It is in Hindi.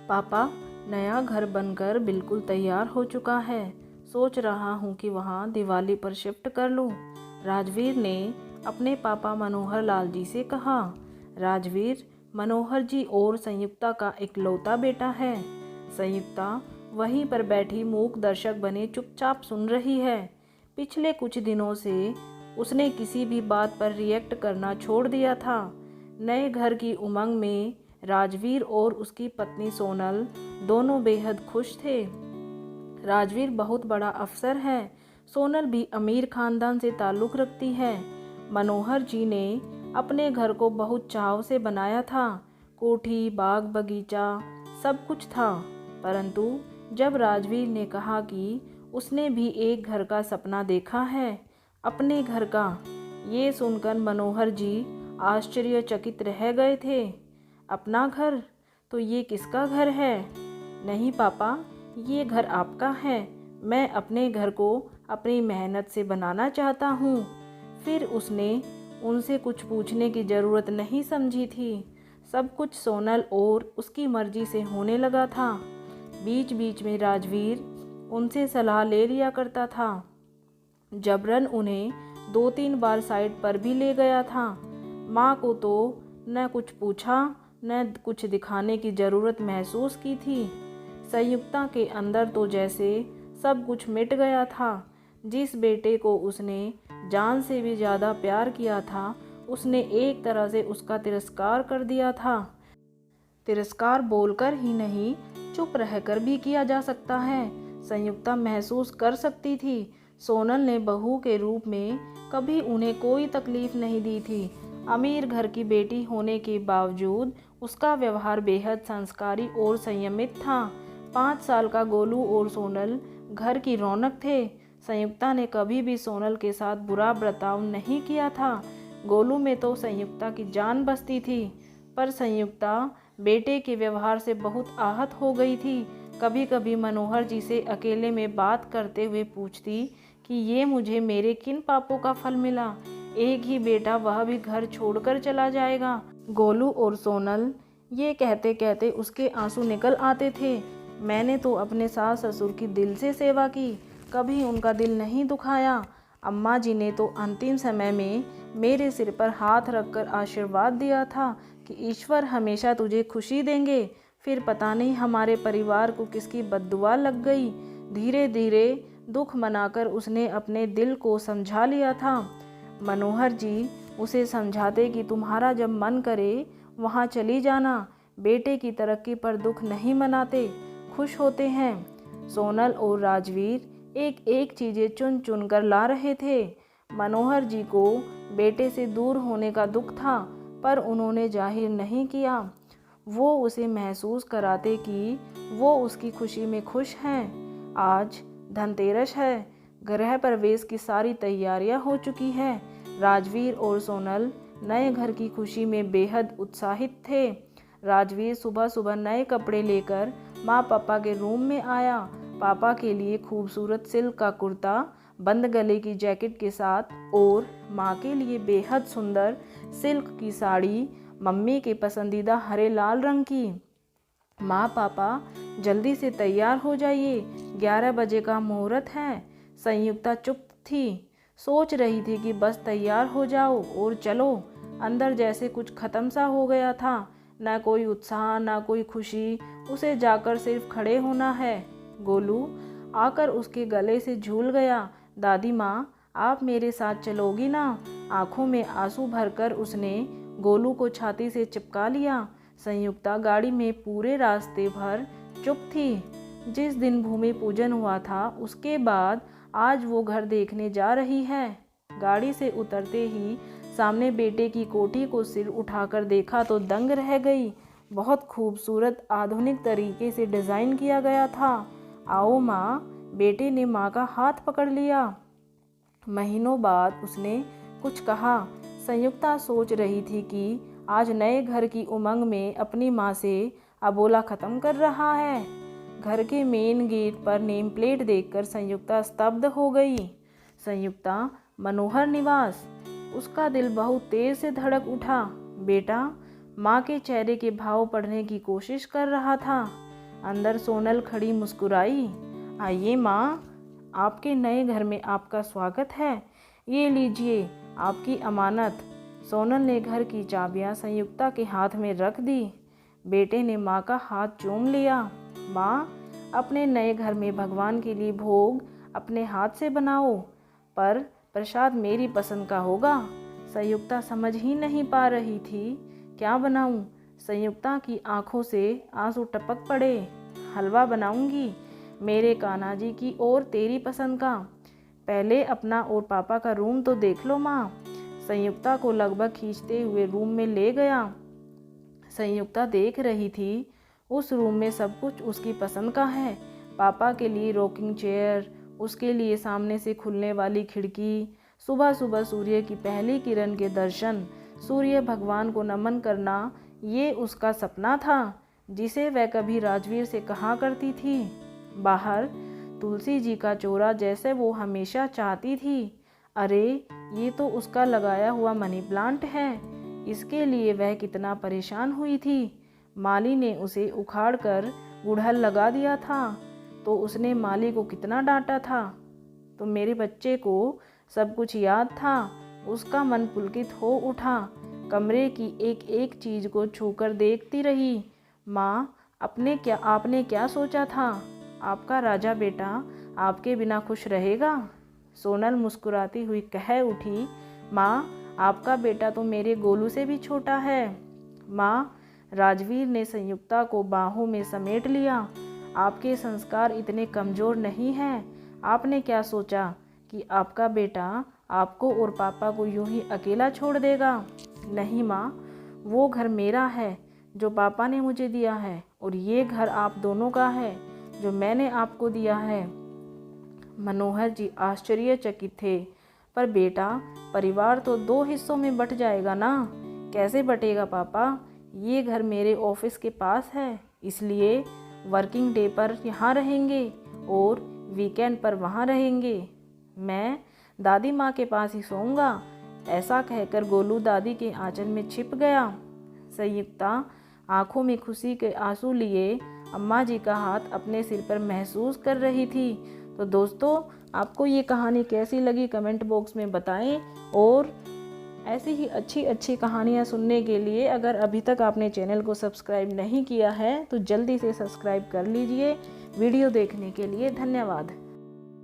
पापा, नया घर बनकर बिल्कुल तैयार हो चुका है। सोच रहा हूँ कि वहाँ दिवाली पर शिफ्ट कर लूँ। राजवीर ने अपने पापा मनोहर लाल जी से कहा। राजवीर मनोहर जी और संयुक्ता का इकलौता बेटा है। संयुक्ता वहीं पर बैठी मूक दर्शक बने चुपचाप सुन रही है। पिछले कुछ दिनों से उसने किसी भी बात पर रिएक्ट करना छोड़ दिया था। नए घर की उमंग में राजवीर और उसकी पत्नी सोनल दोनों बेहद खुश थे। राजवीर बहुत बड़ा अफसर है। सोनल भी अमीर खानदान से ताल्लुक़ रखती है। मनोहर जी ने अपने घर को बहुत चाव से बनाया था। कोठी, बाग बगीचा सब कुछ था। परंतु जब राजवीर ने कहा कि उसने भी एक घर का सपना देखा है, अपने घर का, ये सुनकर मनोहर जी आश्चर्यचकित रह गए थे। अपना घर? तो ये किसका घर है? नहीं पापा, ये घर आपका है। मैं अपने घर को अपनी मेहनत से बनाना चाहता हूँ। फिर उसने उनसे कुछ पूछने की ज़रूरत नहीं समझी थी। सब कुछ सोनल और उसकी मर्जी से होने लगा था। बीच बीच में राजवीर उनसे सलाह ले लिया करता था। जबरन उन्हें 2-3 बार साइड पर भी ले गया था। माँ को तो न कुछ पूछा न कुछ दिखाने की ज़रूरत महसूस की थी। संयुक्ता के अंदर तो जैसे सब कुछ मिट गया था। जिस बेटे को उसने जान से भी ज़्यादा प्यार किया था, उसने एक तरह से उसका तिरस्कार कर दिया था। तिरस्कार बोलकर ही नहीं, चुप रहकर भी किया जा सकता है। संयुक्ता महसूस कर सकती थी। सोनल ने बहू के रूप में कभी उन्हें कोई तकलीफ नहीं दी थी। अमीर घर की बेटी होने के बावजूद उसका व्यवहार बेहद संस्कारी और संयमित था। 5 साल का गोलू और सोनल घर की रौनक थे। संयुक्ता ने कभी भी सोनल के साथ बुरा बर्ताव नहीं किया था। गोलू में तो संयुक्ता की जान बसती थी, पर संयुक्ता बेटे के व्यवहार से बहुत आहत हो गई थी। कभी कभी मनोहर जी से अकेले में बात करते हुए पूछती कि ये मुझे मेरे किन पापों का फल मिला। एक ही बेटा, वह भी घर छोड़कर चला जाएगा। गोलू और सोनल ये कहते कहते उसके आंसू निकल आते थे। मैंने तो अपने सास ससुर की दिल से सेवा की, कभी उनका दिल नहीं दुखाया। अम्मा जी ने तो अंतिम समय में मेरे सिर पर हाथ रखकर आशीर्वाद दिया था कि ईश्वर हमेशा तुझे खुशी देंगे। फिर पता नहीं हमारे परिवार को किसकी बद्दुआ लग गई। धीरे धीरे दुख मनाकर उसने अपने दिल को समझा लिया था। मनोहर जी उसे समझाते कि तुम्हारा जब मन करे वहाँ चली जाना। बेटे की तरक्की पर दुख नहीं मनाते, खुश होते हैं। सोनल और राजवीर एक एक चीज़ें चुन चुन कर ला रहे थे। मनोहर जी को बेटे से दूर होने का दुख था, पर उन्होंने जाहिर नहीं किया। वो उसे महसूस कराते कि वो उसकी खुशी में खुश हैं। आज धनतेरस है। गृह प्रवेश की सारी तैयारियां हो चुकी हैं। राजवीर और सोनल नए घर की खुशी में बेहद उत्साहित थे। राजवीर सुबह सुबह नए कपड़े लेकर माँ पापा के रूम में आया। पापा के लिए खूबसूरत सिल्क का कुर्ता बंद गले की जैकेट के साथ और माँ के लिए बेहद सुंदर सिल्क की साड़ी, मम्मी के पसंदीदा हरे लाल रंग की। माँ पापा जल्दी से तैयार हो जाइए, 11 बजे का मुहूर्त है। संयुक्ता चुप थी, सोच रही थी कि बस तैयार हो जाओ और चलो। अंदर जैसे कुछ ख़त्म सा हो गया था। ना कोई उत्साह, ना कोई खुशी। उसे जाकर सिर्फ खड़े होना है। गोलू आकर उसके गले से झूल गया। दादी माँ, आप मेरे साथ चलोगी ना? आंखों में आंसू भरकर उसने गोलू को छाती से चिपका लिया। संयुक्ता गाड़ी में पूरे रास्ते भर चुप थी। जिस दिन भूमि पूजन हुआ था, उसके बाद आज वो घर देखने जा रही है। गाड़ी से उतरते ही सामने बेटे की कोठी को सिर उठाकर देखा तो दंग रह गई। बहुत खूबसूरत आधुनिक तरीके से डिज़ाइन किया गया था। आओ माँ, बेटे ने माँ का हाथ पकड़ लिया। महीनों बाद उसने कुछ कहा। संयुक्ता सोच रही थी कि आज नए घर की उमंग में अपनी माँ से अबोला ख़त्म कर रहा है। घर के मेन गेट पर नेम प्लेट देखकर संयुक्ता स्तब्ध हो गई। संयुक्ता, मनोहर निवास। उसका दिल बहुत तेज से धड़क उठा। बेटा, माँ के चेहरे के भाव पढ़ने की कोशिश कर रहा था। अंदर सोनल खड़ी मुस्कुराई। आइए माँ, आपके नए घर में आपका स्वागत है। ये लीजिए आपकी अमानत। सोनल ने घर की चाबियाँ संयुक्ता के हाथ में रख दी। बेटे ने माँ का हाथ चूम लिया। माँ, अपने नए घर में भगवान के लिए भोग अपने हाथ से बनाओ, पर प्रसाद मेरी पसंद का होगा। संयुक्ता समझ ही नहीं पा रही थी क्या बनाऊं। संयुक्ता की आंखों से आंसू टपक पड़े। हलवा बनाऊंगी मेरे कान्हा जी की और तेरी पसंद का। पहले अपना और पापा का रूम तो देख लो माँ। संयुक्ता को लगभग खींचते हुए रूम में ले गया। संयुक्ता देख रही थी उस रूम में सब कुछ उसकी पसंद का है। पापा के लिए रॉकिंग चेयर, उसके लिए सामने से खुलने वाली खिड़की, सुबह सुबह सूर्य की पहली किरण के दर्शन, सूर्य भगवान को नमन करना, ये उसका सपना था जिसे वह कभी राजवीर से कहा करती थी। बाहर तुलसी जी का चोरा जैसे वो हमेशा चाहती थी। अरे, ये तो उसका लगाया हुआ मनी प्लांट है। इसके लिए वह कितना परेशान हुई थी। माली ने उसे उखाड़ कर गुड़हल लगा दिया था तो उसने माली को कितना डांटा था। तो मेरे बच्चे को सब कुछ याद था। उसका मन पुलकित हो उठा। कमरे की एक एक चीज़ को छूकर देखती रही। माँ, आपने क्या सोचा था? आपका राजा बेटा आपके बिना खुश रहेगा? सोनल मुस्कुराती हुई कह उठी। माँ, आपका बेटा तो मेरे गोलू से भी छोटा है। माँ, राजवीर ने संयुक्ता को बाहों में समेट लिया। आपके संस्कार इतने कमज़ोर नहीं हैं। आपने क्या सोचा कि आपका बेटा आपको और पापा को यूं ही अकेला छोड़ देगा? नहीं माँ, वो घर मेरा है जो पापा ने मुझे दिया है, और ये घर आप दोनों का है जो मैंने आपको दिया है। मनोहर जी आश्चर्यचकित थे। पर बेटा, परिवार तो 2 हिस्सों में बंट जाएगा ना? कैसे बटेगा पापा? ये घर मेरे ऑफिस के पास है, इसलिए वर्किंग डे पर यहाँ रहेंगे और वीकेंड पर वहाँ रहेंगे। मैं दादी माँ के पास ही सोऊंगा। ऐसा कहकर गोलू दादी के आंचल में छिप गया। संयुक्ता आंखों में खुशी के आंसू लिए अम्मा जी का हाथ अपने सिर पर महसूस कर रही थी। तो दोस्तों, आपको ये कहानी कैसी लगी कमेंट बॉक्स में बताएं, और ऐसी ही अच्छी अच्छी कहानियाँ सुनने के लिए अगर अभी तक आपने चैनल को सब्सक्राइब नहीं किया है तो जल्दी से सब्सक्राइब कर लीजिए। वीडियो देखने के लिए धन्यवाद।